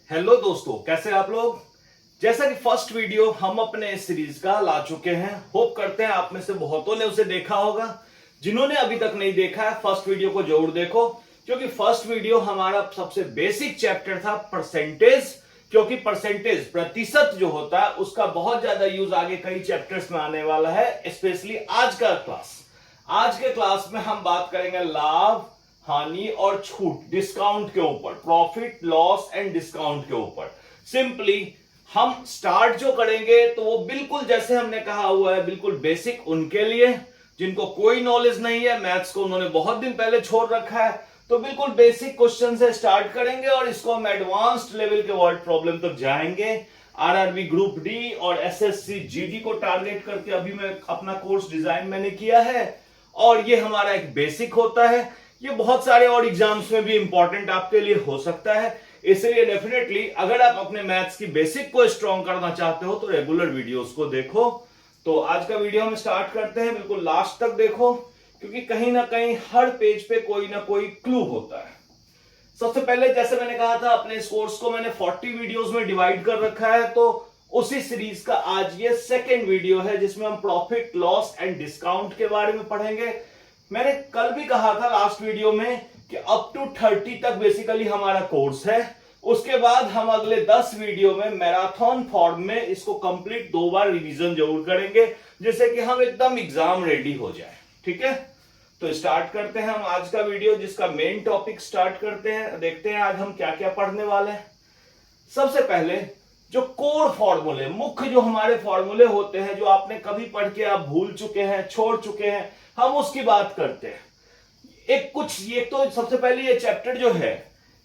Hello दोस्तों, कैसे आप लोग। जैसा कि फर्स्ट वीडियो हम अपने इस सीरीज का ला चुके हैं, होप करते हैं आप में से बहुतों ने उसे देखा होगा। जिन्होंने अभी तक नहीं देखा है, फर्स्ट वीडियो को जरूर देखो, क्योंकि फर्स्ट वीडियो हमारा सबसे बेसिक चैप्टर था परसेंटेज। क्योंकि परसेंटेज प्रतिशत जो होता है उसका बहुत ज्यादा यूज आगे कई चैप्टर्स में आने वाला है। स्पेशली आज के क्लास में हम बात करेंगे लाभ, हानि और छूट, डिस्काउंट के ऊपर, प्रॉफिट लॉस एंड डिस्काउंट के ऊपर। सिंपली हम स्टार्ट जो करेंगे तो वो बिल्कुल जैसे हमने कहा हुआ है, बिल्कुल बेसिक उनके लिए जिनको कोई नॉलेज नहीं है, मैथ्स को उन्होंने बहुत दिन पहले छोड़ रखा है, तो बिल्कुल बेसिक क्वेश्चन से स्टार्ट करेंगे और इसको हम एडवांस्ड लेवल के वर्ड प्रॉब्लम तक जाएंगे। आरआरबी ग्रुप डी और एसएससी जीडी को टारगेट करके अभी मैं अपना कोर्स डिजाइन मैंने किया है, और ये हमारा एक बेसिक होता है। ये बहुत सारे और एग्जाम्स में भी इंपॉर्टेंट आपके लिए हो सकता है, इसलिए डेफिनेटली अगर आप अपने मैथ्स की बेसिक को स्ट्रॉन्ग करना चाहते हो तो रेगुलर वीडियोस को देखो। तो आज का वीडियो हम स्टार्ट करते हैं, बिल्कुल लास्ट तक देखो, क्योंकि कहीं ना कहीं हर पेज पे कोई ना कोई क्लू होता है। सबसे पहले जैसे मैंने कहा था, अपने इस कोर्स को मैंने 40 वीडियोस में डिवाइड कर रखा है, तो उसी सीरीज का आज ये सेकेंड वीडियो है जिसमें हम प्रॉफिट लॉस एंड डिस्काउंट के बारे में पढ़ेंगे। मैंने कल भी कहा था लास्ट वीडियो में कि अप टू 30 तक बेसिकली हमारा कोर्स है। उसके बाद हम अगले 10 वीडियो में मैराथन फॉर्म में इसको कंप्लीट 2 बार रिवीजन जरूर करेंगे, जिससे कि हम एकदम एग्जाम रेडी हो जाए। ठीक है, तो स्टार्ट करते हैं हम आज का वीडियो, जिसका मेन टॉपिक स्टार्ट करते हैं। देखते हैं आज हम क्या क्या पढ़ने वाले हैं। सबसे पहले जो कोर फॉर्मूले, मुख्य जो हमारे फॉर्मूले होते हैं, जो आपने कभी पढ़ के आप भूल चुके हैं, छोड़ चुके हैं, हम उसकी बात करते हैं। ये तो सबसे पहले ये चैप्टर जो है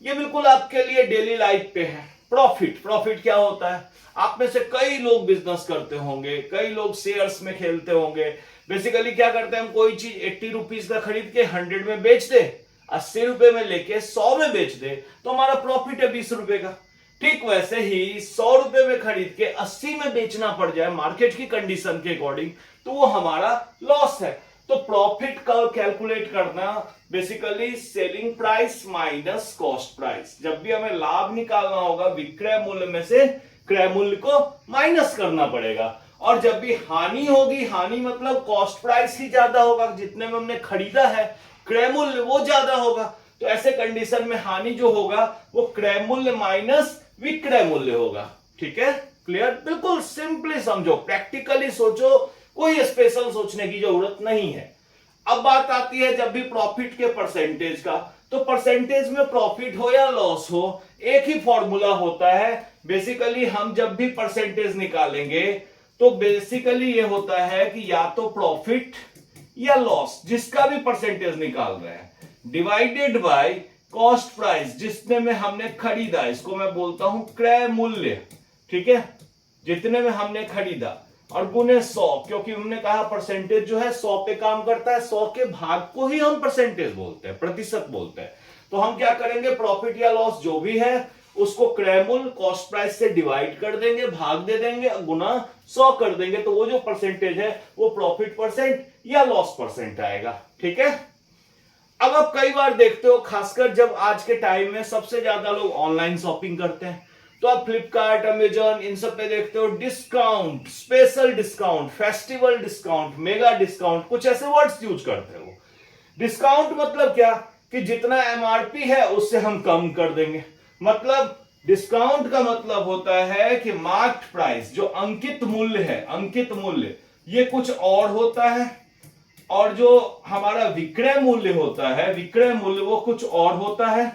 ये बिल्कुल आपके लिए डेली लाइफ पे है। प्रॉफिट क्या होता है, आप में से कई लोग बिजनेस करते होंगे, कई लोग शेयर्स में खेलते होंगे। बेसिकली क्या करते हैं, हम कोई चीज 80 रुपीज का खरीद के 100 में बेच दे, 80 रुपए में लेके 100 में बेच दे, तो हमारा प्रॉफिट है 20 रुपए का। ठीक वैसे ही 100 रुपए में खरीद के 80 में बेचना पड़ जाए मार्केट की कंडीशन के अकॉर्डिंग, तो वो हमारा लॉस है। तो प्रॉफिट का कैलकुलेट करना basically selling price minus cost price. जब भी हमें लाभ निकालना होगा, विक्रय मूल्य में से क्रय मूल्य को माइनस करना पड़ेगा। और जब भी हानि होगी, हानि मतलब कॉस्ट प्राइस ही ज्यादा होगा, जितने में हमने खरीदा है क्रय मूल्य वो ज्यादा होगा। तो ऐसे कंडीशन में हानि जो होगा वो क्रय मूल्य माइनस विक्रय मूल्य होगा। ठीक है, क्लियर। बिल्कुल सिंपली समझो, प्रैक्टिकली सोचो, कोई स्पेशल सोचने की जरूरत नहीं है। अब बात आती है जब भी प्रॉफिट के परसेंटेज का, तो परसेंटेज में प्रॉफिट हो या लॉस हो, एक ही फॉर्मूला होता है। बेसिकली हम जब भी परसेंटेज निकालेंगे तो बेसिकली ये होता है कि या तो प्रॉफिट या लॉस, जिसका भी परसेंटेज निकाल रहे हैं, डिवाइडेड बाय कॉस्ट प्राइस, जितने में हमने खरीदा, इसको मैं बोलता हूं क्रय मूल्य। ठीक है, जितने में हमने खरीदा, और गुने 100, क्योंकि हमने कहा परसेंटेज जो है 100 पे काम करता है, 100 के भाग को ही हम परसेंटेज बोलते हैं, प्रतिशत बोलते हैं। तो हम क्या करेंगे, प्रॉफिट या लॉस जो भी है उसको क्रय मूल्य कॉस्ट प्राइस से डिवाइड कर देंगे, भाग दे देंगे, गुना 100 कर देंगे, तो वो जो परसेंटेज है वो प्रॉफिट परसेंट या लॉस परसेंट आएगा। ठीक है, अब आप कई बार देखते हो, खासकर जब आज के टाइम में सबसे ज्यादा लोग ऑनलाइन शॉपिंग करते हैं, तो आप फ्लिपकार्ट, अमेजन, इन सब पे देखते हो discount, special discount, festival discount, mega discount, कुछ ऐसे वर्ड्स यूज करते हो। डिस्काउंट मतलब क्या, कि जितना एमआरपी है उससे हम कम कर देंगे। मतलब डिस्काउंट का मतलब होता है कि मार्क्ड प्राइस, जो अंकित मूल्य है, अंकित मूल्य ये कुछ और होता है, और जो हमारा विक्रय मूल्य होता है, विक्रय मूल्य वो कुछ और होता है।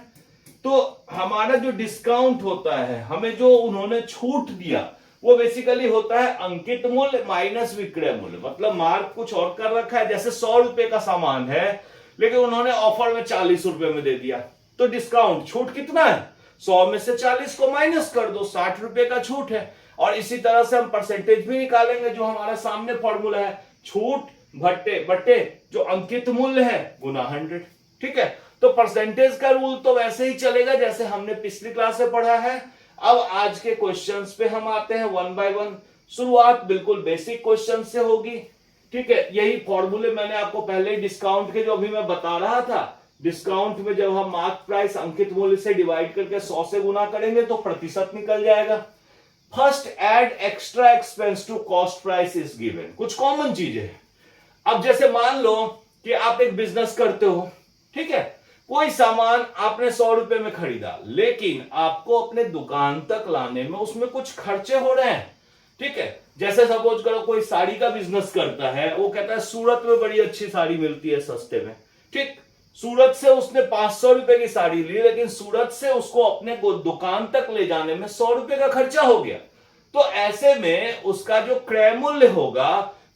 तो हमारा जो डिस्काउंट होता है, हमें जो उन्होंने छूट दिया, वो बेसिकली होता है अंकित मूल्य माइनस विक्रय मूल्य। मतलब मार्क कुछ और कर रखा है, जैसे 100 रुपए का सामान है लेकिन उन्होंने ऑफर में 40 रुपए में दे दिया, तो डिस्काउंट, छूट कितना है, 100 में से 40 को माइनस कर दो, 60 रुपए का छूट है। और इसी तरह से हम परसेंटेज भी निकालेंगे, जो हमारा सामने फॉर्मूला है, छूट भट्टे बट्टे जो अंकित मूल्य है गुना 100। ठीक है, तो परसेंटेज का रूल तो वैसे ही चलेगा जैसे हमने पिछली क्लास से पढ़ा है। अब आज के क्वेश्चंस पे हम आते हैं वन बाय वन। शुरुआत बिल्कुल बेसिक क्वेश्चन से होगी। ठीक है, यही फॉर्मूले मैंने आपको पहले डिस्काउंट के जो अभी मैं बता रहा था, डिस्काउंट में जब हम मार्क प्राइस अंकित मूल्य से डिवाइड करके 100 से गुना करेंगे तो प्रतिशत निकल जाएगा। First add extra expense to cost price is given. कुछ कॉमन चीजें हैं। अब जैसे मान लो कि आप एक बिजनेस करते हो, ठीक है, कोई सामान आपने 100 रुपए में खरीदा, लेकिन आपको अपने दुकान तक लाने में उसमें कुछ खर्चे हो रहे हैं, ठीक है। जैसे सपोज करो कोई साड़ी का बिजनेस करता है, वो कहता है सूरत में बड़ी अच्छी साड़ी मिलती है सस्ते में, ठीक। सूरत से उसने 500 रुपए की साड़ी ली, लेकिन सूरत से उसको अपने दुकान तक ले जाने में 100 रुपए का खर्चा हो गया। तो ऐसे में उसका जो क्रय मूल्य होगा,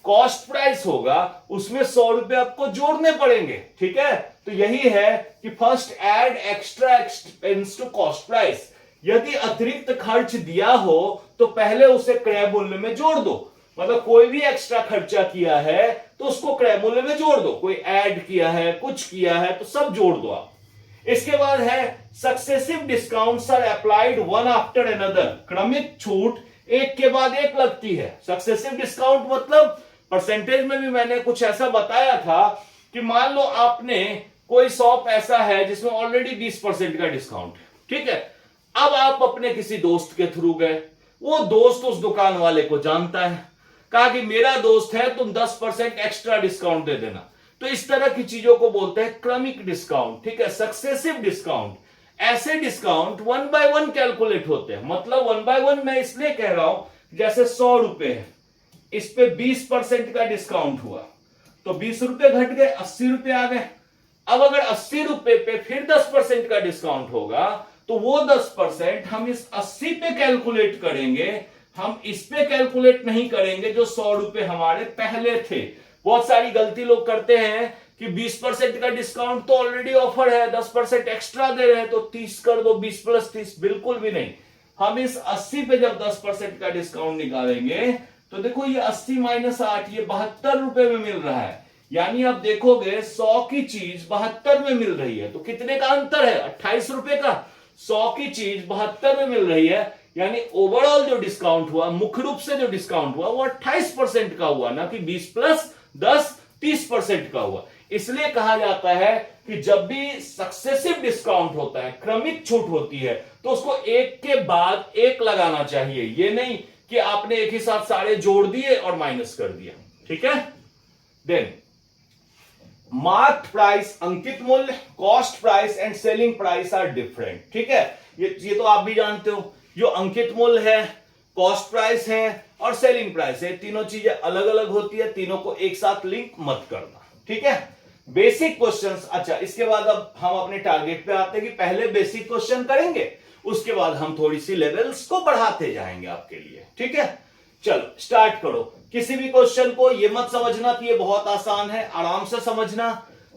कॉस्ट प्राइस होगा, उसमें 100 रुपए आपको जोड़ने पड़ेंगे, ठीक है। तो यही है कि first add extra expense to cost price. यदि अतिरिक्त खर्च दिया हो तो पहले उसे क्रय मूल्य में जोड़ दो। मतलब कोई भी एक्स्ट्रा खर्चा किया है तो उसको क्रय मूल्य में जोड़ दो। कोई ऐड किया है, कुछ किया है, तो सब जोड़ दो आप। इसके बाद है successive discounts are applied one after another. क्रमिक छूट एक के बाद एक लगती है। सक्सेसिव डिस्काउंट मतलब परसेंटेज में भी मैंने कुछ ऐसा बताया था कि मान लो आपने कोई शॉप ऐसा है जिसमें ऑलरेडी 20% का डिस्काउंट है, ठीक है। अब आप अपने किसी दोस्त के थ्रू गए, वो दोस्त उस दुकान वाले को जानता है, कहा कि मेरा दोस्त है, तुम 10% एक्स्ट्रा डिस्काउंट दे देना। तो इस तरह की चीजों को बोलते हैं क्रमिक डिस्काउंट, ठीक है। सक्सेसिव डिस्काउंट, ऐसे डिस्काउंट 1 by 1 कैलकुलेट होते हैं। मतलब 1 by 1 मैं इसलिए कह रहा हूं, जैसे 100 रुपए है, इस पे 20% का डिस्काउंट हुआ तो 20 रुपए घट गए, 80 रुपए आ गए। अब अगर 80 रुपए पे फिर 10% का डिस्काउंट होगा तो वो 10% हम इस 80 पे कैलकुलेट करेंगे, हम इस पे कैलकुलेट नहीं करेंगे जो 100 रुपए हमारे पहले थे। बहुत सारी गलती लोग करते हैं कि 20% का डिस्काउंट तो ऑलरेडी ऑफर है, 10% एक्स्ट्रा दे रहे हैं तो 30 कर दो, 20 प्लस 30। बिल्कुल भी नहीं। हम इस 80 पे जब 10% का डिस्काउंट निकालेंगे तो देखो ये 80 माइनस 8, ये 72 रुपए में मिल रहा है। यानी आप देखोगे 100 की चीज 72 में मिल रही है, तो कितने का अंतर है? 28 रुपए का। 100 की चीज 72 में मिल रही है, यानी ओवरऑल जो डिस्काउंट हुआ, मुख्य रूप से जो डिस्काउंट हुआ वो 28% का हुआ, ना कि 20 प्लस 10 30% का हुआ। इसलिए कहा जाता है कि जब भी सक्सेसिव डिस्काउंट होता है, क्रमिक छूट होती है, तो उसको एक के बाद एक लगाना चाहिए। ये नहीं कि आपने एक ही साथ सारे जोड़ दिए और माइनस कर दिया, ठीक है। देन मार्क प्राइस, अंकित मूल्य, cost price and selling price are different, ठीक है। ये तो आप भी जानते हो, जो अंकित मूल्य है, कॉस्ट प्राइस है और सेलिंग प्राइस है, तीनों चीजें अलग अलग होती है। तीनों को एक साथ लिंक मत करना, ठीक है। Basic questions. अच्छा, इसके बाद अब हम अपने टारगेट पे आते हैं कि पहले बेसिक क्वेश्चन करेंगे, उसके बाद हम थोड़ी सी लेवल्स को बढ़ाते जाएंगे आपके लिए, ठीक है। चलो स्टार्ट करो। किसी भी क्वेश्चन को ये मत समझना कि ये बहुत आसान है, आराम से समझना।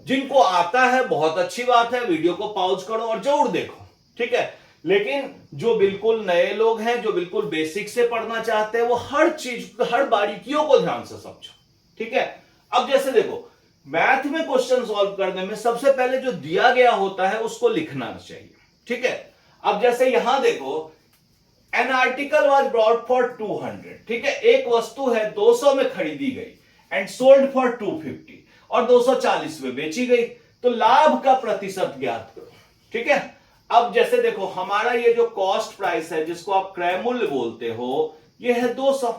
जिनको आता है बहुत अच्छी बात है, वीडियो को पॉज करो और जरूर देखो, ठीक है। लेकिन जो बिल्कुल नए लोग हैं, जो बिल्कुल बेसिक से पढ़ना चाहते हैं, वो हर चीज, हर बारीकियों को ध्यान से समझो, ठीक है। अब जैसे देखो, मैथ में क्वेश्चन सॉल्व करने में सबसे पहले जो दिया गया होता है उसको लिखना चाहिए, ठीक है। अब जैसे यहां देखो, an article was brought for 200, ठीक है। एक वस्तु है 200 में खरीदी गई एंड सोल्ड फॉर 250 और 240 में बेची गई, तो लाभ का प्रतिशत ज्ञात करो, ठीक है। अब जैसे देखो, हमारा ये जो कॉस्ट प्राइस है, जिसको आप क्रय मूल्य बोलते हो, ये है 200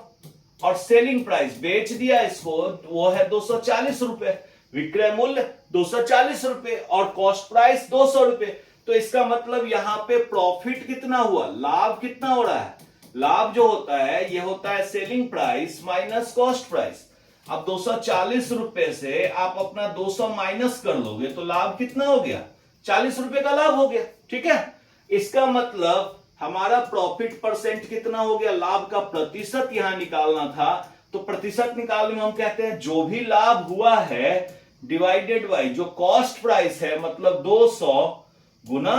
और सेलिंग प्राइस, बेच दिया इसको, वो है 240 रुपए। विक्रय मूल्य 240 रुपए और कॉस्ट प्राइस 200 रुपए। तो इसका मतलब यहां पे प्रॉफिट कितना हुआ, लाभ कितना हो रहा है? लाभ जो होता है ये होता है selling price minus cost price. अब 240 रुपए से आप अपना 200 माइनस कर लोगे तो लाभ कितना हो गया? 40 रुपए का लाभ हो गया, ठीक है। इसका मतलब हमारा प्रॉफिट परसेंट कितना हो गया, लाभ का प्रतिशत यहां निकालना था। तो प्रतिशत निकालने में हम कहते हैं जो भी लाभ हुआ है डिवाइडेड बाई जो कॉस्ट प्राइस है, मतलब 200 गुना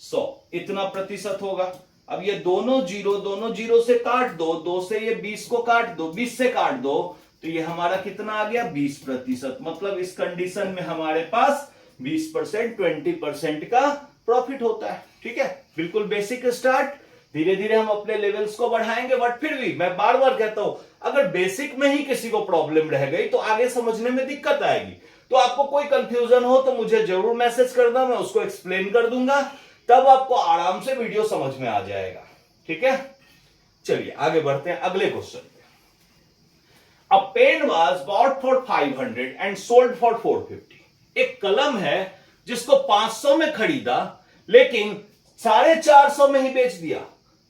100, इतना प्रतिशत होगा। अब ये दोनों जीरो से काट दो, 2 से ये 20 को काट दो, 20 से काट दो, तो ये हमारा कितना आ गया? 20%। मतलब इस कंडीशन में हमारे पास 20%, 20% का प्रॉफिट होता है, ठीक है। बिल्कुल बेसिक स्टार्ट, धीरे धीरे हम अपने लेवल्स को बढ़ाएंगे। बट फिर भी मैं बार बार कहता हूं, अगर बेसिक में ही किसी को प्रॉब्लम रह गई तो आगे समझने में दिक्कत आएगी। तो आपको कोई कंफ्यूजन हो तो मुझे जरूर मैसेज करना, मैं उसको एक्सप्लेन कर दूंगा, तब आपको आराम से वीडियो समझ में आ जाएगा। ठीक है, चलिए आगे बढ़ते हैं अगले क्वेश्चन पे। A pen was bought for 500 and sold for 450। एक कलम है जिसको 500 में खरीदा लेकिन 450 में ही बेच दिया,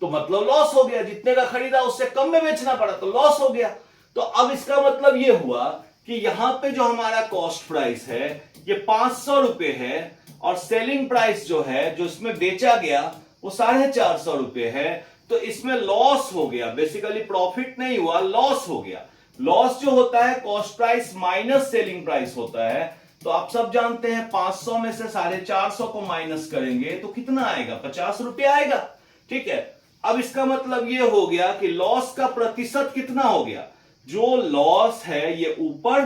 तो मतलब लॉस हो गया। जितने का खरीदा उससे कम में बेचना पड़ा तो लॉस हो गया। तो अब इसका मतलब यह हुआ कि यहां पे जो हमारा कॉस्ट प्राइस है ये 500 रुपए है और सेलिंग प्राइस जो है जो इसमें बेचा गया वो 450 रुपए है। तो इसमें लॉस हो गया, बेसिकली प्रॉफिट नहीं हुआ, लॉस हो गया। लॉस जो होता है cost price minus selling price होता है। तो आप सब जानते हैं 500 में से 450 को माइनस करेंगे तो कितना आएगा, 50 रुपये आएगा। ठीक है, अब इसका मतलब यह हो गया कि लॉस का प्रतिशत कितना हो गया, जो लॉस है ये ऊपर,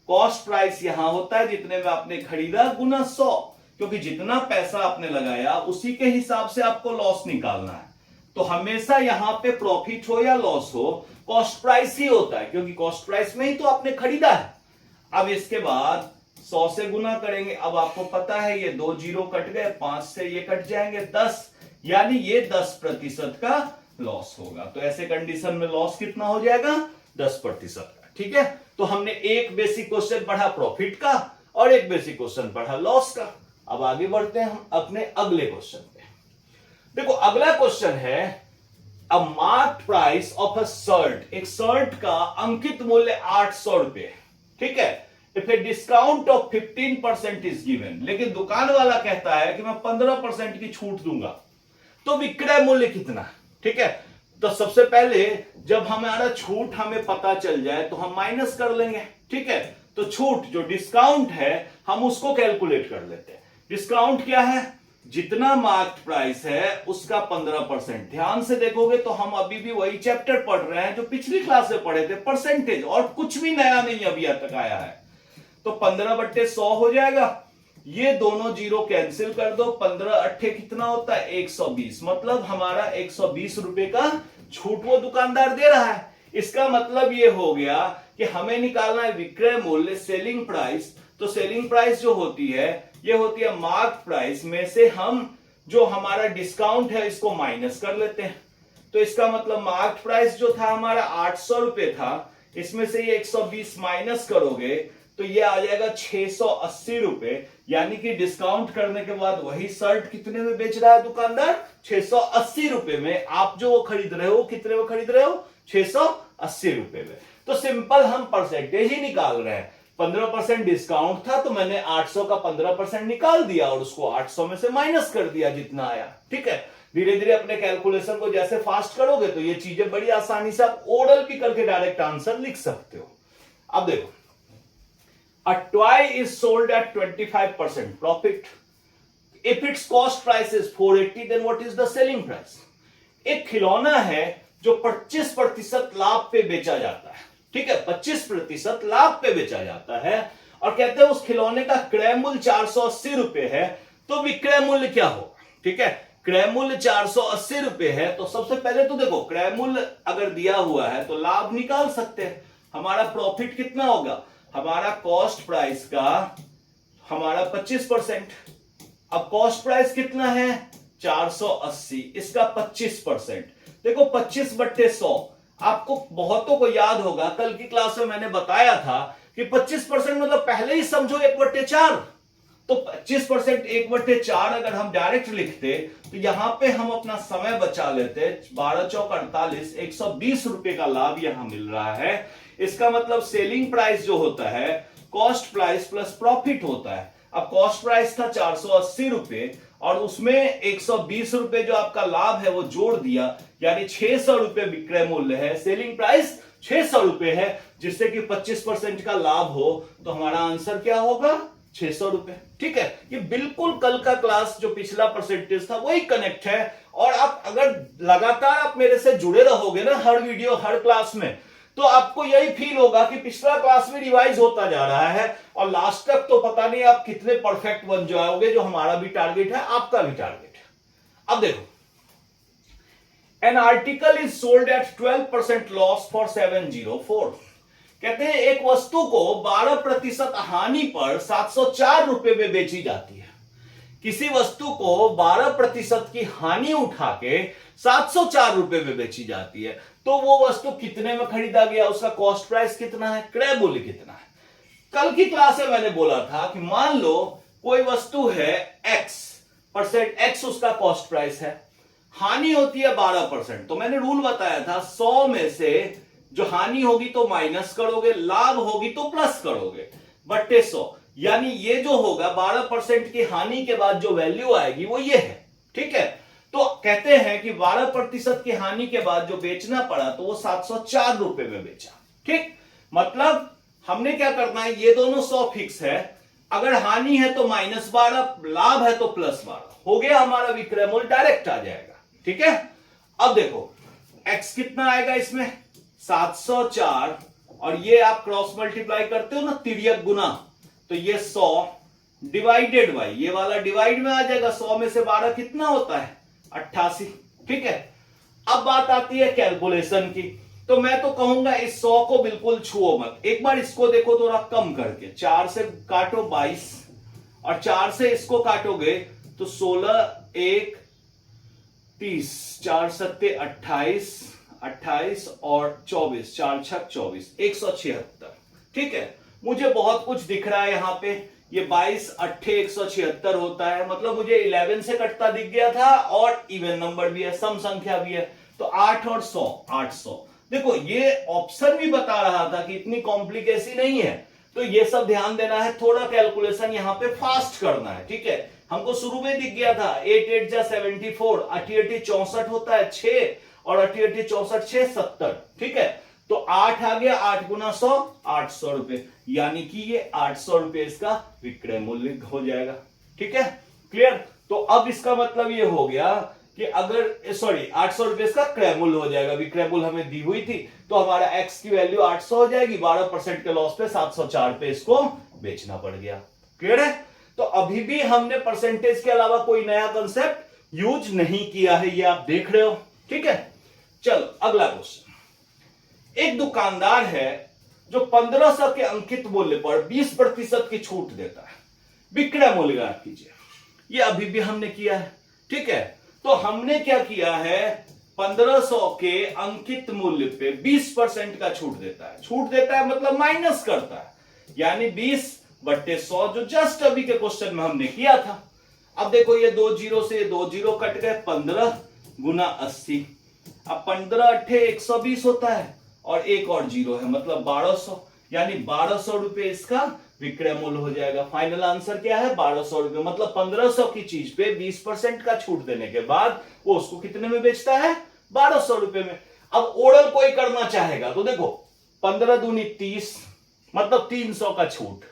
कॉस्ट प्राइस यहां होता है जितने में आपने खरीदा गुना 100, क्योंकि जितना पैसा आपने लगाया उसी के हिसाब से आपको लॉस निकालना है। तो हमेशा यहां पे प्रॉफिट हो या लॉस हो कॉस्ट प्राइस ही होता है, क्योंकि कॉस्ट प्राइस में ही तो आपने खरीदा है। अब इसके बाद 100 से गुना करेंगे। अब आपको पता है ये 2 जीरो कट गए, 5 से ये कट जाएंगे 10, यानी ये 10% का लॉस होगा। तो ऐसे कंडीशन में लॉस कितना हो जाएगा, 10% का। ठीक है, तो हमने एक बेसिक क्वेश्चन पढ़ा प्रॉफिट का और एक बेसिक क्वेश्चन पढ़ा लॉस का। अब आगे बढ़ते हैं हम अपने अगले क्वेश्चन पे। देखो अगला क्वेश्चन है a marked price of a shirt. एक शर्ट का अंकित मूल्य 800 रुपए। ठीक है, if a discount of 15% is given, लेकिन दुकान वाला कहता है कि मैं 15% की छूट दूंगा, तो विक्रय मूल्य कितना। ठीक है, तो सबसे पहले जब हमारा छूट हमें पता चल जाए तो हम माइनस कर लेंगे। ठीक है, तो छूट जो डिस्काउंट है हम उसको कैलकुलेट कर लेते हैं। डिस्काउंट क्या है, जितना मार्क्ड प्राइस है उसका 15%। ध्यान से देखोगे तो हम अभी भी वही चैप्टर पढ़ रहे हैं जो पिछली क्लास में पढ़े थे, परसेंटेज, और कुछ भी नया नहीं अभी तक आया है। तो 15/100 हो जाएगा, ये दोनों जीरो कैंसिल कर दो, 15×8 कितना होता है 120, मतलब हमारा 120 रुपए का छूट वो दुकानदार दे रहा है। इसका मतलब ये हो गया कि हमें निकालना है विक्रय मूल्य, सेलिंग प्राइस। तो सेलिंग प्राइस जो होती है ये होती है मार्क प्राइस में से हम जो हमारा डिस्काउंट है इसको माइनस कर लेते हैं। तो इसका मतलब मार्क प्राइस जो था हमारा 800 रुपए था, इसमें से ये 120 माइनस करोगे तो ये आ जाएगा 680 रुपए, यानी कि डिस्काउंट करने के बाद वही शर्ट कितने में बेच रहा है दुकानदार, 680 रुपए में। आप जो वो खरीद रहे हो कितने में खरीद रहे हो, 680 रुपए में। तो सिंपल हम परसेंटेज ही निकाल रहे हैं। 15% डिस्काउंट था तो मैंने 800 का 15% निकाल दिया और उसको 800 में से माइनस कर दिया जितना आया। ठीक है, धीरे धीरे अपने कैलकुलेशन को जैसे फास्ट करोगे तो ये चीजें बड़ी आसानी से आप ओरल भी करके डायरेक्ट आंसर लिख सकते हो। अब देखो, a toy is sold at 25% profit. If its cost price is 480, then what is the selling price? एक खिलौना है जो 25% लाभ पे बेचा जाता है। ठीक है, 25% लाभ पे बेचा जाता है और कहते हैं उस खिलौने का क्रय मूल्य 480 रुपए है, तो विक्रय मूल्य क्या होगा। ठीक है, क्रय मूल्य 480 रुपए है, तो सबसे पहले तो देखो क्रय मूल्य अगर दिया हुआ है तो लाभ निकाल सकते हैं। हमारा प्रॉफिट कितना होगा, हमारा कॉस्ट प्राइस का हमारा 25%। अब कॉस्ट प्राइस कितना है 480, इसका 25%। देखो 25/100, आपको बहुतों को याद होगा कल की क्लास में मैंने बताया था कि 25% मतलब पहले ही समझो 1/4। तो 25% 1/4 अगर हम डायरेक्ट लिखते तो यहां पे हम अपना समय बचा लेते। 12 चौक 48, 120 रुपए का लाभ यहां मिल रहा है। इसका मतलब सेलिंग प्राइस जो होता है कॉस्ट प्राइस प्लस प्रॉफिट होता है। अब कॉस्ट प्राइस था 480 रुपए और उसमें 120 रुपए जो आपका लाभ है वो जोड़ दिया, यानी 600 रुपए विक्रय मूल्य है, सेलिंग प्राइस 600 रुपए है, जिससे कि 25% का लाभ हो। तो हमारा आंसर क्या होगा, 600 रुपए। ठीक है, ये बिल्कुल कल का क्लास जो पिछला परसेंटेज था वही कनेक्ट है। और आप अगर लगातार आप मेरे से जुड़े रहोगे ना हर वीडियो हर क्लास में, तो आपको यही फील होगा कि पिछला क्लास में रिवाइज होता जा रहा है और लास्ट तक तो पता नहीं आप कितने परफेक्ट बन जाओगे, जो हमारा भी टारगेट है आपका भी टारगेट है। अब देखो, an article is sold at 12% loss for 704। कहते हैं एक वस्तु को 12% हानि पर 704 रुपए में बेची जाती है। किसी वस्तु को 12% की हानि उठा के 704 रुपए में बेची जाती है, तो वो वस्तु कितने में खरीदा गया, उसका कॉस्ट प्राइस कितना है, क्रय मूल्य कितना है। कल की क्लास में मैंने बोला था कि मान लो कोई वस्तु है x उसका कॉस्ट प्राइस है, हानि होती है 12%, तो मैंने रूल बताया था 100 में से जो हानि होगी तो माइनस करोगे, लाभ होगी तो प्लस करोगे, बट्टे 100। यानी ये जो होगा 12% की हानि के बाद जो वैल्यू आएगी वो ये है, ठीक है। तो कहते हैं कि 12% की हानि के बाद जो बेचना पड़ा तो वो 704 रुपए में बेचा, ठीक। मतलब हमने क्या करना है, ये दोनों 100 फिक्स है, अगर हानि है तो -12, लाभ है तो +12, हो गया हमारा विक्रय मूल्य डायरेक्ट आ जाएगा, ठीक है। अब देखो x कितना आएगा इसमें 704, और ये आप क्रॉस मल्टीप्लाई करते हो ना, तिर्यक गुना, तो ये 100 डिवाइडेड बाई ये वाला डिवाइड में आ जाएगा। 100 में से 12 कितना होता है 88, ठीक है। अब बात आती है कैलकुलेशन की, तो मैं तो कहूंगा इस 100 को बिल्कुल छुओ मत, एक बार इसको देखो थोड़ा कम करके, 4 से काटो 22 और 4 से इसको काटोगे तो 16 1 30, 4 सत्ते 28, 28 और 24, 4 छक 24, 176, ठीक है। मुझे बहुत कुछ दिख रहा है यहाँ पे, ये 22 8 176 होता है, मतलब मुझे 11 से कटता दिख गया था, और इवन नंबर भी है, सम संख्या भी है, तो 8 और 100 800। देखो ये ऑप्शन भी बता रहा था कि इतनी कॉम्प्लिकेसी नहीं है, तो ये सब ध्यान देना है, थोड़ा कैलकुलेशन यहाँ पे फास्ट करना है, ठीक है। हमको शुरू में दिख गया था 8 8 जा 74, 8 8 64 होता है 6, और 8 8 64 6 70, ठीक है। तो 8 आ गया, 8 गुना 100 800 रुपए, यानी कि ये 800 रुपए इसका विक्रय मूल्य हो जाएगा, ठीक है, क्लियर। तो अब इसका मतलब ये हो गया कि अगर 800 रुपए इसका क्रय मूल्य हो जाएगा, विक्रय मूल्य हमें दी हुई थी, तो हमारा x की वैल्यू 800 हो जाएगी, 12% के लॉस पे 704 पे इसको बेचना पड़ गया, क्लियर है। तो अभी भी हमने परसेंटेज के अलावा कोई नया कंसेप्ट यूज नहीं किया है, ये आप देख रहे हो, ठीक है। चलो अगला क्वेश्चन, एक दुकानदार है जो 1500 के अंकित मूल्य पर 20% की छूट देता है, विक्रय मूल्य ज्ञात कीजिए। ये अभी भी हमने किया है, ठीक है। तो हमने क्या किया है, 1500 के अंकित मूल्य पे 20% का छूट देता है, छूट देता है मतलब माइनस करता है, यानी 20/100 जो जस्ट अभी के क्वेश्चन में हमने किया था। अब देखो ये 2 जीरो से 2 जीरो कट गए, 15 गुना 80, अब 15 8 120 होता है, और एक और जीरो है मतलब 1200, यानी 1200 रुपए इसका विक्रय मूल्य हो जाएगा। फाइनल आंसर क्या है 1200 रुपए, मतलब 1500 की चीज पे 20% का छूट देने के बाद वो उसको कितने में बेचता है 1200 रुपए में। अब ओरल कोई करना चाहेगा तो देखो 15 दूनी 30, मतलब 300 का छूट,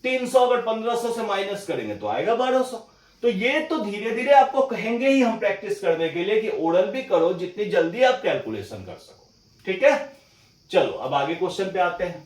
300 अगर 1500 से माइनस करेंगे तो आएगा 1200। तो ये तो धीरे धीरे आपको कहेंगे ही हम प्रैक्टिस करने के लिए कि ओरल भी करो जितनी जल्दी आप कैलकुलेशन कर सको, ठीक है। चलो अब आगे क्वेश्चन पे आते हैं।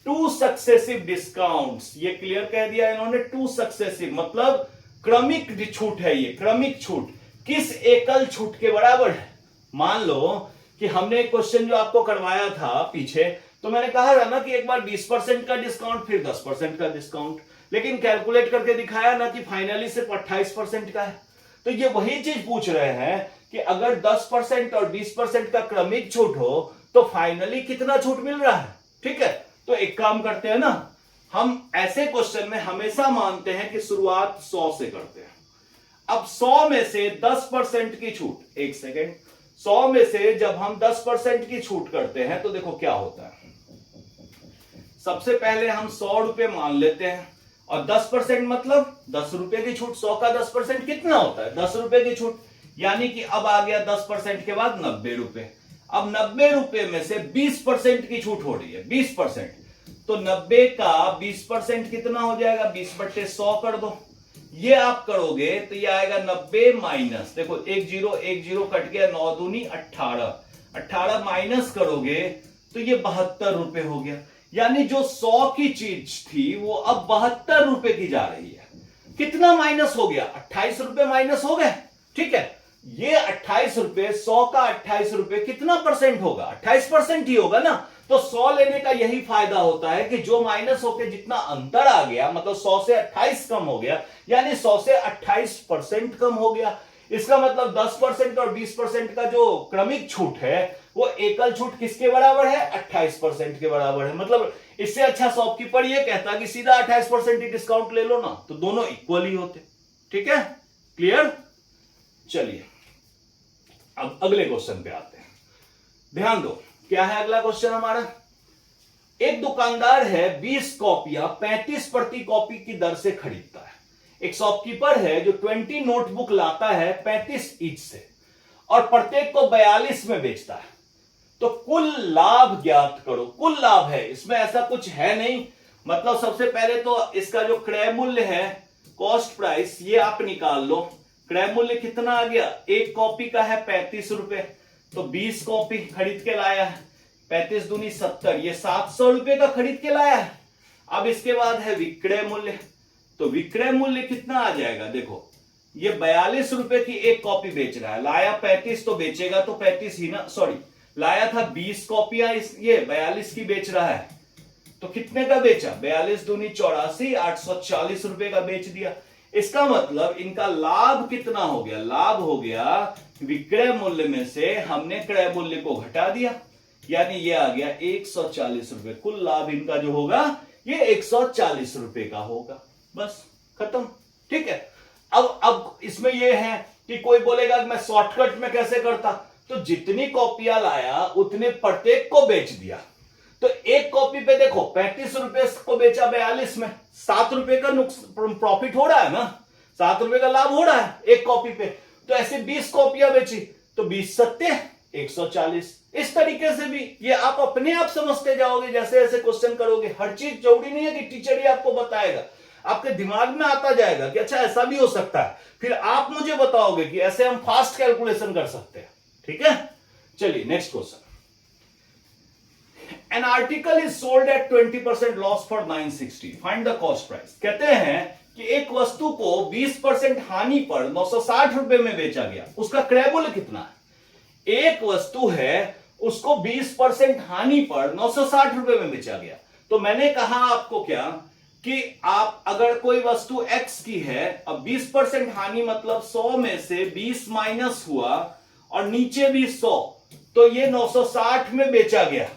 2 सक्सेसिव डिस्काउंट्स, ये क्लियर कह दिया इन्होंने, 2 सक्सेसिव मतलब क्रमिक छूट है, ये क्रमिक छूट किस एकल छूट के बराबर है। मान लो कि हमने एक क्वेश्चन जो आपको करवाया था पीछे, तो मैंने कहा था ना कि एक बार 20% का डिस्काउंट फिर 10% का डिस्काउंट, लेकिन कैलकुलेट करके दिखाया ना कि फाइनली सिर्फ 28% का है। तो ये वही चीज पूछ रहे हैं कि अगर 10% और 20% का क्रमिक छूट हो तो फाइनली कितना छूट मिल रहा है, ठीक है। तो एक काम करते हैं ना, हम ऐसे क्वेश्चन में हमेशा मानते हैं कि शुरुआत 100 से करते हैं। अब 100 में से 10% की छूट, एक सेकेंड, 100 में से जब हम 10% की छूट करते हैं तो देखो क्या होता है। सबसे पहले हम 100 रुपए मान लेते हैं, और 10% मतलब 10 रुपए की छूट, 100 का 10% कितना होता है 10 रुपए की छूट, यानी कि अब आ गया 10% के बाद 90 रुपए। अब 90 रुपए में से 20% की छूट हो रही है, 20%, तो 90 का 20% कितना हो जाएगा, 20/100 कर दो। ये आप करोगे तो ये आएगा 90 माइनस, देखो एक जीरो कट गया, 9 दूनी 18, 18 माइनस करोगे तो ये 72 रुपए हो गया। यानी जो 100 की चीज थी वो अब 72 रुपए की जा रही है। कितना माइनस हो गया, 28 रुपए माइनस हो गए, ठीक है। ये 28 रुपए, 100 का 28 रुपए कितना परसेंट होगा? 28% ही होगा ना। तो 100 लेने का यही फायदा होता है कि जो माइनस होके जितना अंतर आ गया, मतलब 100 से 28 कम हो गया, यानी 100 से 28% कम हो गया। इसका मतलब 10% और 20% का जो क्रमिक छूट है वो एकल छूट किसके बराबर है? 28% के बराबर है। मतलब इससे अच्छा शॉपकीपर ये कहता कि सीधा 28% ही डिस्काउंट ले लो ना, तो दोनों इक्वल ही होते। ठीक है, क्लियर? चलिए अब अगले क्वेश्चन पे आते हैं। ध्यान दो, क्या है अगला क्वेश्चन हमारा? एक दुकानदार है 20 कॉपियां 35 प्रति कॉपी की दर से खरीदता है। एक शॉपकीपर है जो 20 नोटबुक लाता है 35 ईच से और प्रत्येक को 42 में बेचता है। तो कुल लाभ ज्ञात करो। कुल लाभ है, इसमें ऐसा कुछ है नहीं। मतलब सबसे पहले तो इसका जो क्रय मूल्य है, कॉस्ट प्राइस, ये आप निकाल लो। क्रय मूल्य कितना आ गया? एक कॉपी का है 35 रुपए, तो 20 कॉपी खरीद के लाया है, 35 दूनी 70, ये 700 रुपए का खरीद के लाया है। अब इसके बाद है विक्रय मूल्य, तो विक्रय मूल्य कितना आ जाएगा? देखो, ये 42 रुपए की एक कॉपी बेच रहा है, लाया 35 तो बेचेगा तो 35 ही ना, सॉरी, लाया था 20 कॉपियां, ये 42 की बेच रहा है, तो कितने का बेचा? 42 दूनी 84, 840 रुपए का बेच दिया। इसका मतलब इनका लाभ कितना हो गया? लाभ हो गया विक्रय मूल्य में से हमने क्रय मूल्य को घटा दिया, यानी ये आ गया 140 रुपए। कुल लाभ इनका जो होगा ये 140 रुपए का होगा। बस खत्म। ठीक है, अब इसमें ये है कि कोई बोलेगा कि मैं शॉर्टकट में कैसे करता, तो जितनी कॉपियां लाया उतने प्रत्येक को बेच दिया। तो एक कॉपी पे देखो 35 रुपए को बेचा 42 में, 7 रुपए का प्रॉफिट हो रहा है ना, 7 रुपए का लाभ हो रहा है एक कॉपी पे। तो ऐसे 20 कॉपियां बेची तो 20 सत्ते 140। इस तरीके से भी ये आप अपने आप समझते जाओगे जैसे जैसे क्वेश्चन करोगे। हर चीज जरूरी नहीं है कि टीचर ही आपको बताएगा, आपके दिमाग में आता जाएगा कि अच्छा ऐसा भी हो सकता है, फिर आप मुझे बताओगे कि ऐसे हम फास्ट कैलकुलेशन कर सकते हैं। ठीक है, चलिए next question. An article is sold at 20% loss for 960. Find the cost price. कहते हैं कि एक वस्तु को 20% हानि पर 960 रुपए में बेचा गया, उसका क्रय मूल्य कितना है? एक वस्तु है, उसको 20% हानि पर 960 रुपए में बेचा गया। तो मैंने कहा आपको क्या कि आप अगर कोई वस्तु X की है, अब 20% हानि मतलब 100 में से 20 माइनस हुआ और नीचे भी 100, तो ये 960 में बेचा गया,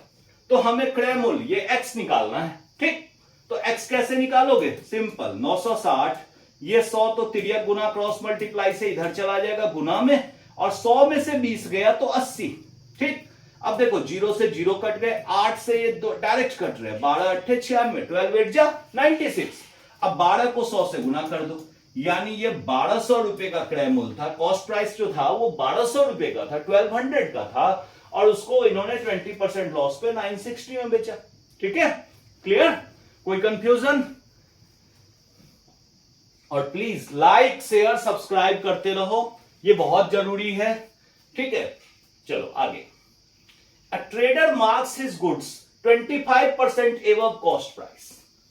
तो हमें क्रय मूल्य ये x निकालना है। ठीक, तो x कैसे निकालोगे? सिंपल, 960, ये 100 तो तिर्यक गुना क्रॉस मल्टीप्लाई से इधर चला जाएगा गुना में, और 100 में से 20 गया तो 80। ठीक, अब देखो 0 से 0 कट गए, 8 से ये डायरेक्ट कट रहे, 12 8 96, 12 8 जा 96। अब 12 को 100 से गुना कर दो, यानी ये 1200 रुपए का क्रय मूल्य था। कॉस्ट प्राइस जो था वो 1200 रुपए का था, 1200 का था, और उसको इन्होंने 20% लॉस पे 960 में बेचा। ठीक है, क्लियर? कोई कंफ्यूजन? और प्लीज लाइक शेयर सब्सक्राइब करते रहो, ये बहुत जरूरी है। ठीक है, चलो आगे। A trader marks his goods 25% above cost price.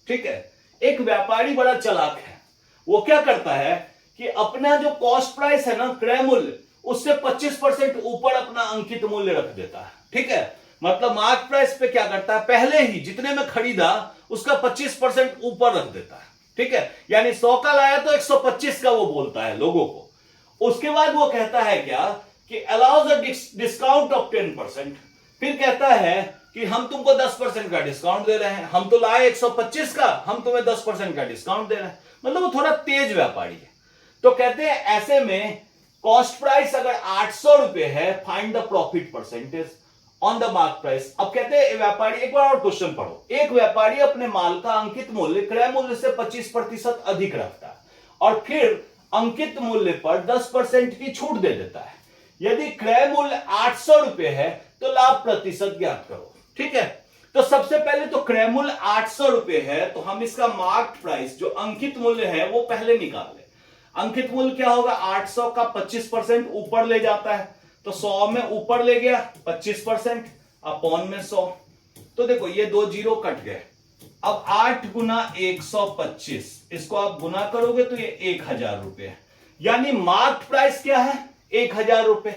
ठीक है, एक व्यापारी बड़ा चालाक है, वो क्या करता है कि अपना जो कॉस्ट प्राइस है ना, क्रय मूल्य, उससे 25% ऊपर अपना अंकित मूल्य रख देता है। ठीक है, मतलब मार्क प्राइस पे क्या करता है, पहले ही जितने में खरीदा उसका 25% ऊपर रख देता है। ठीक है, यानी 100 का लाया तो 125 का वो बोलता है लोगों को। उसके बाद वो कहता है क्या कि अलाउज अ डिस्काउंट ऑफ 10%। फिर कहता है कि हम तुमको 10% का डिस्काउंट दे रहे हैं, हम तो लाए 125 का, हम तुम्हें 10% का डिस्काउंट दे रहे हैं। मतलब वो थोड़ा तेज व्यापारी है। तो कहते हैं ऐसे में कॉस्ट प्राइस अगर 800 रुपए है, find the profit percentage on the mark price. अब कहते हैं व्यापारी, एक बार और क्वेश्चन पढ़ो, एक व्यापारी अपने माल का अंकित मूल्य क्रय मूल्य से 25% अधिक रखता है और फिर अंकित मूल्य पर 10% की छूट दे देता है। यदि क्रय मूल्य 800 रुपए है तो लाभ प्रतिशत ज्ञात करो। ठीक है, तो सबसे पहले तो क्रय मूल्य 800 रुपए है, तो हम इसका मार्क प्राइस जो अंकित मूल्य है वो पहले निकाल ले। अंकित मूल्य क्या होगा, 800 का 25% ऊपर ले जाता है, तो 100 में ऊपर ले गया 25% अपॉन में 100। तो देखो ये 2 जीरो कट गए। अब 8 गुना 125, इसको आप गुना करोगे तो ये 1000 रुपए, यानी मार्क प्राइस क्या है 1000 रुपए।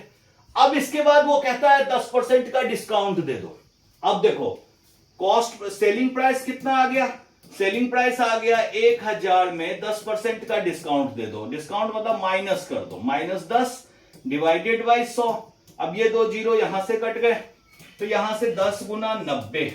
अब इसके बाद वो कहता है 10% का डिस्काउंट दे दो। अब देखो कॉस्ट सेलिंग प्राइस कितना आ गया, सेलिंग प्राइस आ गया 1000 में 10% का डिस्काउंट दे दो। डिस्काउंट मतलब माइनस कर दो, -10 डिवाइडेड बाई 100। अब ये 2 जीरो यहां से कट गए, तो यहां से 10 गुना 90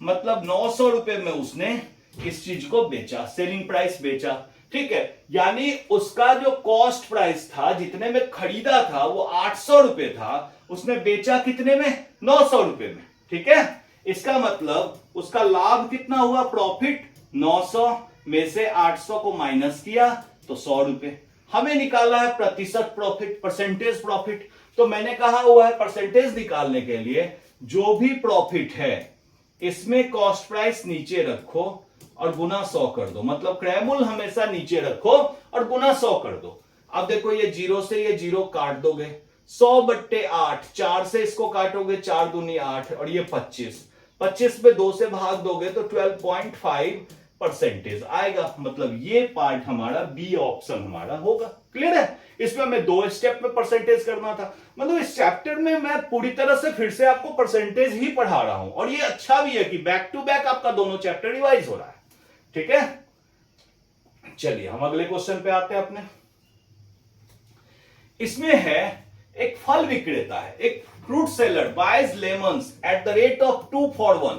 मतलब 900 रुपए में उसने इस चीज को बेचा, सेलिंग प्राइस बेचा। ठीक है, यानी उसका जो कॉस्ट प्राइस था, जितने में खरीदा था वो 800 रुपए था, उसने बेचा कितने में, 900 रुपए में। ठीक है, इसका मतलब उसका लाभ कितना हुआ, प्रॉफिट 900 में से 800 को माइनस किया तो 100 रुपए। हमें निकालना है प्रतिशत प्रॉफिट, परसेंटेज प्रॉफिट। तो मैंने कहा हुआ है परसेंटेज निकालने के लिए जो भी प्रॉफिट है इसमें कॉस्ट प्राइस नीचे रखो और गुना 100 कर दो, मतलब क्रय मूल्य हमेशा नीचे रखो और गुना 100 कर दो। अब देखो ये जीरो से ये जीरो काट दोगे, 100/8, 4 से इसको काटोगे 4 दूनी 8 और ये 25 पे 2 से भाग दोगे तो 12.5% आएगा। मतलब ये पार्ट हमारा बी ऑप्शन हमारा होगा। क्लियर है, इसमें हमें 2 स्टेप में परसेंटेज करना था। मतलब इस चैप्टर में मैं पूरी तरह से फिर से आपको परसेंटेज ही पढ़ा रहा हूं और ये अच्छा भी है कि बैक टू बैक आपका दोनों चैप्टर रिवाइज हो रहा है। ठीक है, चलिए हम अगले क्वेश्चन पे आते हैं अपने। इसमें है एक फल विक्रेता है, एक fruit seller buys lemons at the rate of 2 for 1।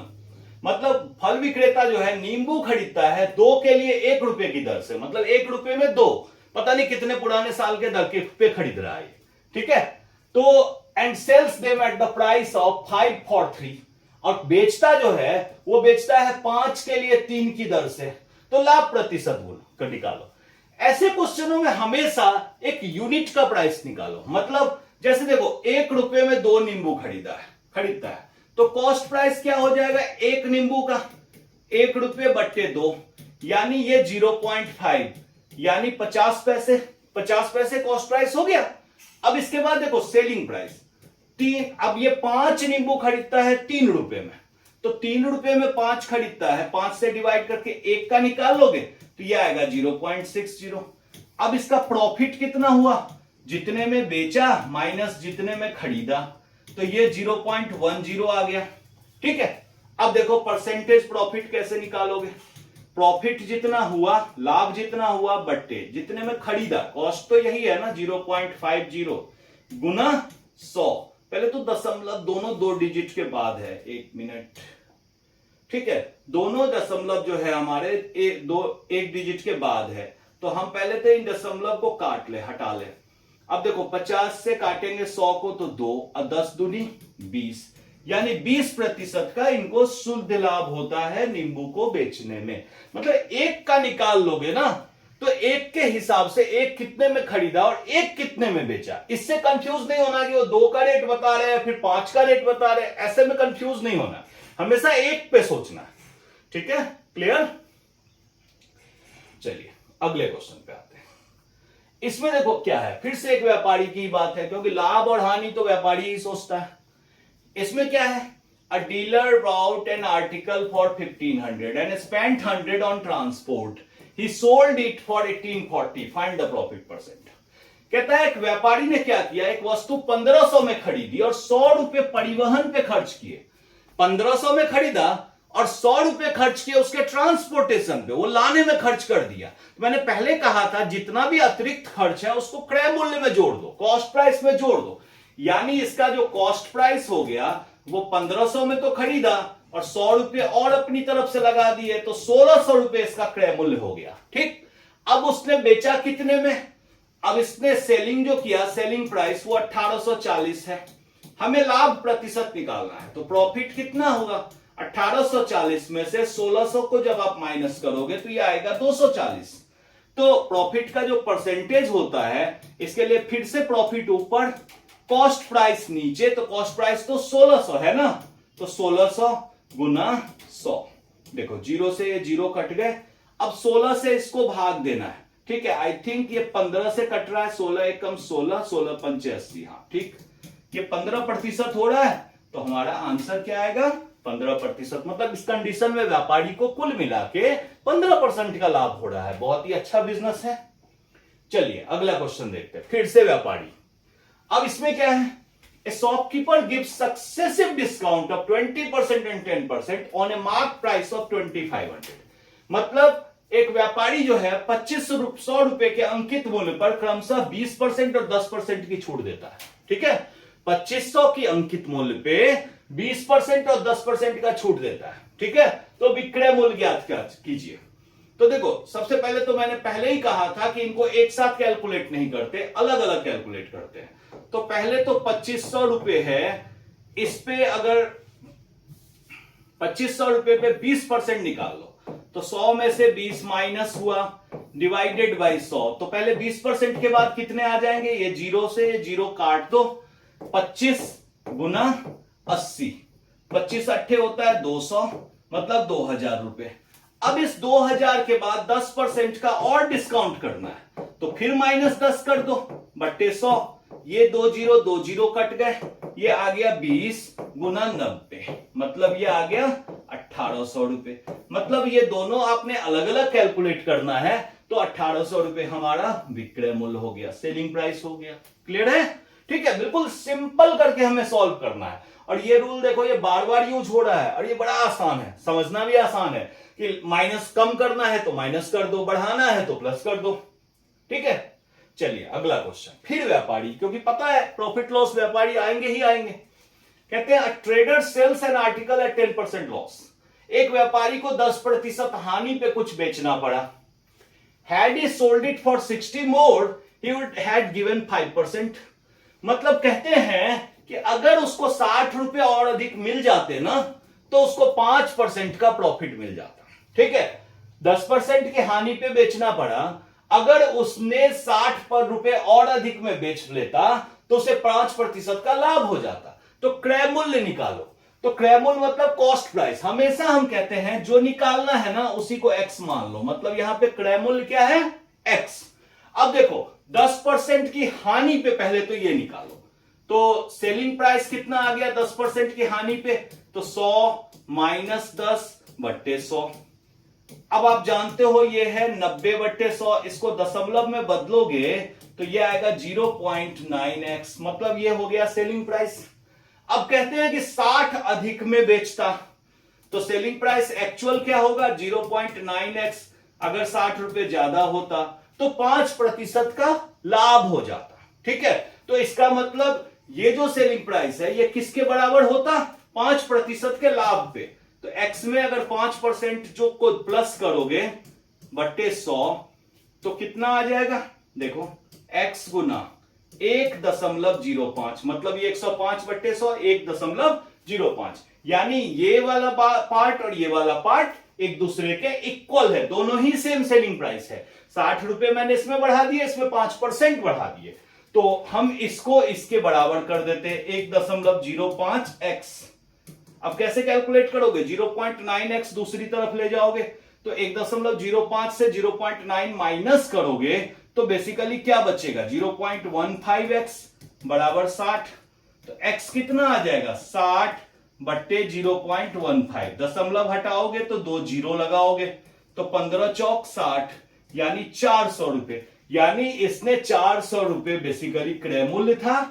मतलब फल विक्रेता जो है नींबू खरीदता है 2 के लिए 1 रुपए की दर से, मतलब 1 रुपए में 2, पता नहीं कितने पुराने साल के दर के पे खरीद रहा है। ठीक है, तो and sells them at the price of 5 for 3, और बेचता जो है वो बेचता है 5 के लिए 3 की दर से। तो लाभ प्रतिशत गुण निकालो। ऐसे क्वेश्चनों में हमेशा एक यूनिट का प्राइस निकालो। मतलब जैसे देखो 1 रुपए में 2 नींबू खरीदता है तो कॉस्ट प्राइस क्या हो जाएगा, 1 नींबू का 1 रुपए बट्टे 2, यानी ये 0.5 यानी 50 पैसे। 50 पैसे कॉस्ट प्राइस हो गया। अब इसके बाद देखो सेलिंग प्राइस 3, अब ये 5 नींबू खरीदता है 3 रुपए में, तो 3 रुपए में 5 खरीदता है, 5 से डिवाइड करके 1 का निकाल लोगे तो ये आएगा 0.60। अब इसका प्रॉफिट कितना हुआ, जितने में बेचा माइनस जितने में खरीदा, तो ये 0.10 आ गया। ठीक है, अब देखो परसेंटेज प्रॉफिट कैसे निकालोगे, प्रॉफिट जितना हुआ, लाभ जितना हुआ बट्टे जितने में खरीदा, कॉस्ट तो यही है ना 0.50 गुना 100। पहले तो दशमलव दोनों 2 डिजिट के बाद है, 1 मिनट। ठीक है, दोनों दशमलव जो है हमारे 1 डिजिट के बाद है, तो हम पहले तो इन दशमलव को काट ले, हटा ले। अब देखो 50 से काटेंगे 100 को तो 2 और 10 दूनी 20, यानी 20% का इनको शुद्ध लाभ होता है नींबू को बेचने में। मतलब 1 का निकाल लोगे ना तो 1 के हिसाब से 1 कितने में खरीदा और 1 कितने में बेचा, इससे कंफ्यूज नहीं होना कि वो 2 का रेट बता रहे हैं फिर 5 का रेट बता रहे हैं, ऐसे में कंफ्यूज नहीं होना, हमेशा 1 पे सोचना है। ठीक है, क्लियर। चलिए अगले क्वेश्चन पे आते हैं। इसमें देखो क्या है, फिर से एक व्यापारी की बात है, क्योंकि लाभ और हानि तो व्यापारी ही सोचता है। इसमें क्या है, a dealer bought an article for 1500 and spent 100 on transport, he sold it for 1840, find the profit percent. कहता है एक व्यापारी ने क्या किया, एक वस्तु 1500 में खरीदी और 100 रुपए परिवहन पे खर्च किए। 1500 में खरीदा और 100 रुपए खर्च किए उसके ट्रांसपोर्टेशन पे, वो लाने में खर्च कर दिया। तो मैंने पहले कहा था जितना भी अतिरिक्त खर्च है उसको क्रय मूल्य में जोड़ दो, कॉस्ट प्राइस में जोड़ दो। यानी इसका जो कॉस्ट प्राइस हो गया वो 1500 में तो खरीदा और 100 रुपए और अपनी तरफ से लगा दिए, तो 1600 रुपए इसका क्रय मूल्य हो गया। ठीक, अब उसने बेचा कितने में, अब इसने सेलिंग जो किया, सेलिंग प्राइस वो 1840 है। हमें लाभ प्रतिशत निकालना है, तो प्रॉफिट कितना होगा, 1840 में से 1600 को जब आप माइनस करोगे तो ये आएगा 240। तो प्रॉफिट का जो परसेंटेज होता है, इसके लिए फिर से प्रॉफिट ऊपर, कॉस्ट प्राइस नीचे, तो कॉस्ट प्राइस तो 1600 है ना, तो 1600 गुना 100। देखो 0 से ये 0 कट गए, अब 16 से इसको भाग देना है। ठीक है, आई थिंक ये 15 से कट रहा है, 16 एकम 16, 16 पंचे 80। हाँ ठीक, ये 15% हो रहा है, तो हमारा आंसर क्या आएगा, 15%। मतलब इस कंडीशन में व्यापारी को कुल मिला के 15% का लाभ हो रहा है। बहुत ही अच्छा बिजनेस है। चलिए अगला क्वेश्चन देखते हैं। फिर से व्यापारी, अब इसमें क्या है, a shopkeeper gives successive discount of 20% and 10% on a marked price of 2500। मतलब एक व्यापारी जो है 2500 रुपए के अंकित मूल्य पर क्रमशः 20% और 10% की छूट देता है। ठीक है, 2500 की अंकित मूल्य पे 20% और 10% का छूट देता है। ठीक है, तो विक्रय मूल्य ज्ञात कीजिए। तो देखो, सबसे पहले तो मैंने पहले ही कहा था कि इनको एक साथ कैलकुलेट नहीं करते, अलग अलग कैलकुलेट करते हैं। तो पहले तो 2500 रुपए है, इस पे अगर 2500 रुपए पे 20% निकाल लो तो 100 में से 20 माइनस हुआ डिवाइडेड बाई 100। तो पहले 20% के बाद कितने आ जाएंगे, ये जीरो से जीरो काट दो, 25 गुना 80, 25 अट्ठे होता है 200, मतलब 2000 रुपए। अब इस 2000 के बाद 10% का और डिस्काउंट करना है, तो फिर -10 कर दो बट्टे 100, ये 2 जीरो कट गए, ये आ गया 20 गुना 90, मतलब ये आ गया 1800 रुपए। मतलब ये दोनों आपने अलग अलग कैलकुलेट करना है, तो 1800 रुपए हमारा विक्रय मूल्य हो गया, सेलिंग प्राइस हो गया। क्लियर है? ठीक है, बिल्कुल सिंपल करके हमें सॉल्व करना है। और ये रूल देखो, ये बार बार यूज हो रहा है और ये बड़ा आसान है, समझना भी आसान है कि माइनस कम करना है तो माइनस कर दो, बढ़ाना है तो प्लस कर दो। ठीक है, चलिए अगला क्वेश्चन। फिर व्यापारी, क्योंकि पता है प्रॉफिट लॉस व्यापारी आएंगे ही आएंगे। कहते हैं trader sells an article at 10% loss. एक व्यापारी को 10% हानि पे कुछ बेचना पड़ा। Had he sold it for 60 more he would had given 5%। मतलब कहते हैं कि अगर उसको 60 रुपए और अधिक मिल जाते ना, तो उसको 5% का प्रॉफिट मिल जाता। ठीक है, 10% की हानि पे बेचना पड़ा, अगर उसने 60 रुपए और अधिक में बेच लेता तो उसे 5% का लाभ हो जाता। तो क्रय मूल्य निकालो। तो क्रय मूल्य मतलब कॉस्ट प्राइस। हमेशा हम कहते हैं जो निकालना है ना उसी को एक्स मान लो, मतलब यहां पे क्रय मूल्य क्या है, एक्स। अब देखो 10% की हानि पे पहले तो ये निकालो, तो सेलिंग प्राइस कितना आ गया 10% की हानि पे, तो 100 माइनस 10 बट्टे 100। अब आप जानते हो ये है 90 बट्टे 100, इसको दशमलव में बदलोगे तो ये आएगा 0.9x, मतलब ये हो गया सेलिंग प्राइस। अब कहते हैं कि 60 अधिक में बेचता, तो सेलिंग प्राइस एक्चुअल क्या होगा 0.9x। अगर 60 रुपए ज्यादा होता तो 5% का लाभ हो जाता। ठीक है, तो इसका मतलब ये जो सेलिंग प्राइस है ये किसके बराबर होता, 5% के लाभ पे। तो x में अगर 5% जो को प्लस करोगे बट्टे 100 तो कितना आ जाएगा, देखो x गुना 1.05, मतलब ये 105 बट्टे 100 1.05, यानी ये वाला पार्ट और ये वाला पार्ट एक दूसरे के इक्वल है, दोनों ही सेम सेलिंग प्राइस है। 60 रुपए मैंने इसमें बढ़ा दिए, इसमें 5% बढ़ा दिए, तो हम इसको इसके बराबर कर देते हैं 1.05x। अब कैसे कैलकुलेट करोगे, 0.9x दूसरी तरफ ले जाओगे तो 1.05 से 0.9 माइनस करोगे तो बेसिकली क्या बचेगा 0.15x बराबर 60। तो x कितना आ जाएगा 60 बट्टे 0.15, दशमलव हटाओगे तो 2 जीरो लगाओगे तो 15 चौक 60, यानी 400 रुपए। यानी इसने 400 रुपए बेसिकली क्रय मूल्य था।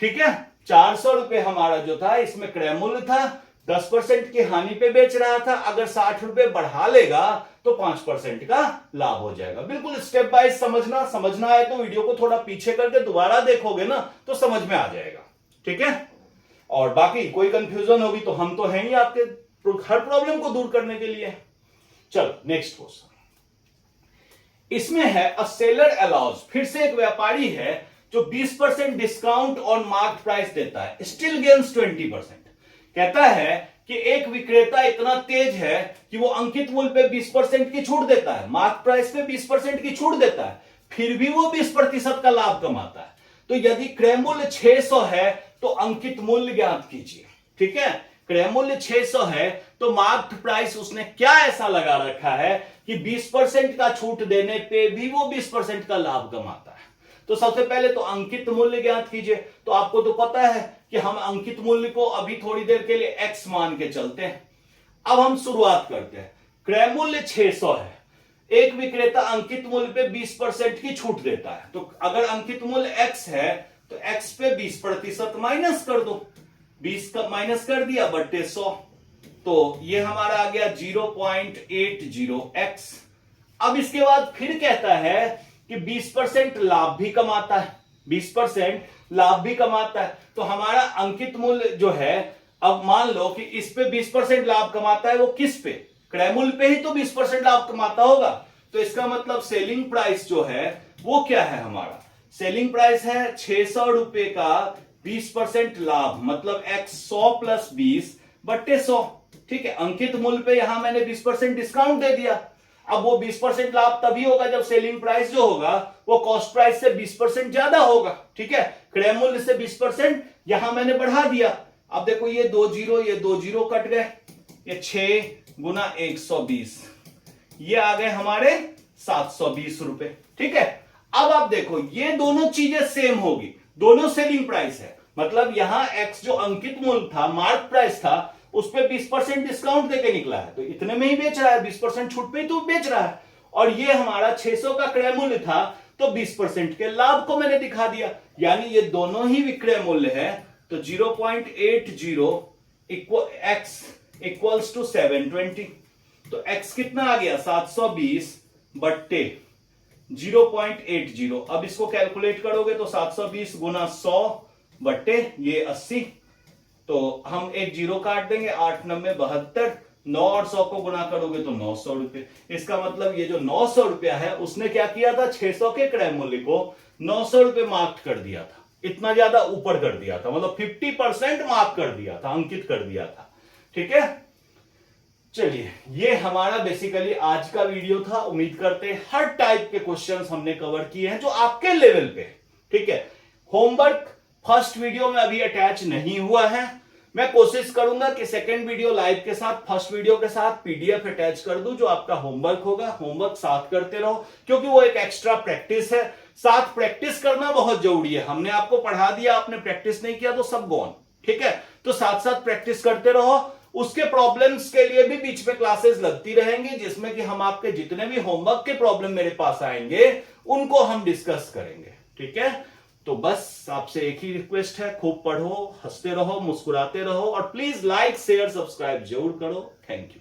ठीक है, 400 रुपए हमारा जो था इसमें क्रय मूल्य था, 10% की हानि पे बेच रहा था, अगर 60 रुपए बढ़ा लेगा तो 5% का लाभ हो जाएगा। बिल्कुल स्टेप बाय समझना है तो वीडियो को थोड़ा पीछे करके दोबारा देखोगे ना तो समझ में आ जाएगा। ठीक है, और बाकी कोई कंफ्यूजन होगी तो हम तो हैं ही आपके हर प्रॉब्लम को दूर करने के लिए। चलो नेक्स्ट क्वेश्चन, इसमें है अ सेलर अलाउज, फिर से एक व्यापारी है जो 20% डिस्काउंट ऑन मार्क प्राइस देता है, स्टिल गेन्स 20%। कहता है कि एक विक्रेता इतना तेज है कि वो अंकित मूल्य पे 20% की छूट देता है, मार्क प्राइस पे 20% की छूट देता है, फिर भी वो 20% का लाभ कमाता है। तो यदि क्रय मूल्य 600 है तो अंकित मूल्य ज्ञात कीजिए। ठीक है, क्रय मूल्य 600 है तो मार्क प्राइस उसने क्या ऐसा लगा रखा है कि 20% का छूट देने पे भी वो 20% का लाभ कमाता है। तो सबसे पहले तो अंकित मूल्य ज्ञात कीजिए। तो आपको तो पता है कि हम अंकित मूल्य को अभी थोड़ी देर के लिए x मान के चलते हैं। अब हम शुरुआत करते हैं। क्रय मूल्य 600 है, एक विक्रेता अंकित मूल्य पे 20% की छूट देता है, तो अगर अंकित मूल्य x है तो x पे 20% माइनस कर दो, 20 का माइनस कर दिया बट्टे 100, तो ये हमारा आ गया 0.80x। अब इसके बाद फिर कहता है कि 20% लाभ भी कमाता है, 20% लाभ भी कमाता है। तो हमारा अंकित मूल्य जो है, अब मान लो कि इस पे 20% लाभ कमाता है, वो किस पे, क्रय मूल्य पे ही तो 20% लाभ कमाता होगा। तो इसका मतलब सेलिंग प्राइस जो है वो क्या है, हमारा सेलिंग प्राइस है 600 रुपए का 20% लाभ, मतलब x 100 प्लस 20 बट्टे 100। ठीक है, अंकित मूल्य पे यहां मैंने 20% डिस्काउंट दे दिया। अब वो 20% लाभ तभी होगा जब सेलिंग प्राइस जो होगा वो कॉस्ट प्राइस से 20% ज्यादा होगा। ठीक है, क्रय मूल्य से 20% यहां मैंने बढ़ा दिया। अब देखो ये 2 जीरो, ये 2 जीरो कट गए, ये 6 गुना 120, ये आ गए हमारे 720 रुपए। ठीक है, अब आप देखो ये दोनों चीजें सेम होगी, दोनों सेलिंग प्राइस है, मतलब यहां x जो अंकित मूल्य था, मार्क प्राइस था, उस पे 20% डिस्काउंट देके निकला है, तो इतने में ही बेच रहा है, 20% छूट पे ही तो बेच रहा है। और ये हमारा 600 का क्रय मूल्य था, तो 20% के लाभ को मैंने दिखा दिया, यानी ये दोनों ही विक्रय मूल्य है। तो 0.80 x इक्वल्स टू 720। तो x कितना आ गया, 720 बट्टे 0.80। अब इसको कैलकुलेट करोगे तो 720 गुना 100 बट्टे ये 80, तो हम एक जीरो काट देंगे, 8 9 72, 9 और 100 को गुना करोगे तो 900 रुपए। इसका मतलब ये जो 900 रुपया है उसने क्या किया था, 600 के क्रय मूल्य को 900 रुपए मार्क कर दिया था, इतना ज्यादा ऊपर कर दिया था, मतलब 50% मार्क कर दिया था, अंकित कर दिया था। ठीक है, चलिए ये हमारा बेसिकली आज का वीडियो था। उम्मीद करते हैं हर टाइप के क्वेश्चंस हमने कवर किए हैं जो आपके लेवल पे। ठीक है, होमवर्क फर्स्ट वीडियो में अभी अटैच नहीं हुआ है, मैं कोशिश करूंगा कि सेकंड वीडियो लाइव के साथ फर्स्ट वीडियो के साथ पीडीएफ अटैच कर दूं, जो आपका होमवर्क होगा। होमवर्क साथ करते रहो, क्योंकि वो एक एक्स्ट्रा प्रैक्टिस है, साथ प्रैक्टिस करना बहुत जरूरी है। हमने आपको पढ़ा दिया, आपने प्रैक्टिस नहीं किया तो सब गॉन। ठीक है, तो साथ साथ प्रैक्टिस करते रहो। उसके प्रॉब्लम्स के लिए भी बीच में क्लासेस लगती रहेंगी, जिसमें कि हम आपके जितने भी होमवर्क के प्रॉब्लम मेरे पास आएंगे उनको हम डिस्कस करेंगे। ठीक है, तो बस आपसे एक ही रिक्वेस्ट है, खूब पढ़ो, हंसते रहो, मुस्कुराते रहो, और प्लीज लाइक शेयर सब्सक्राइब जरूर करो। Thank you.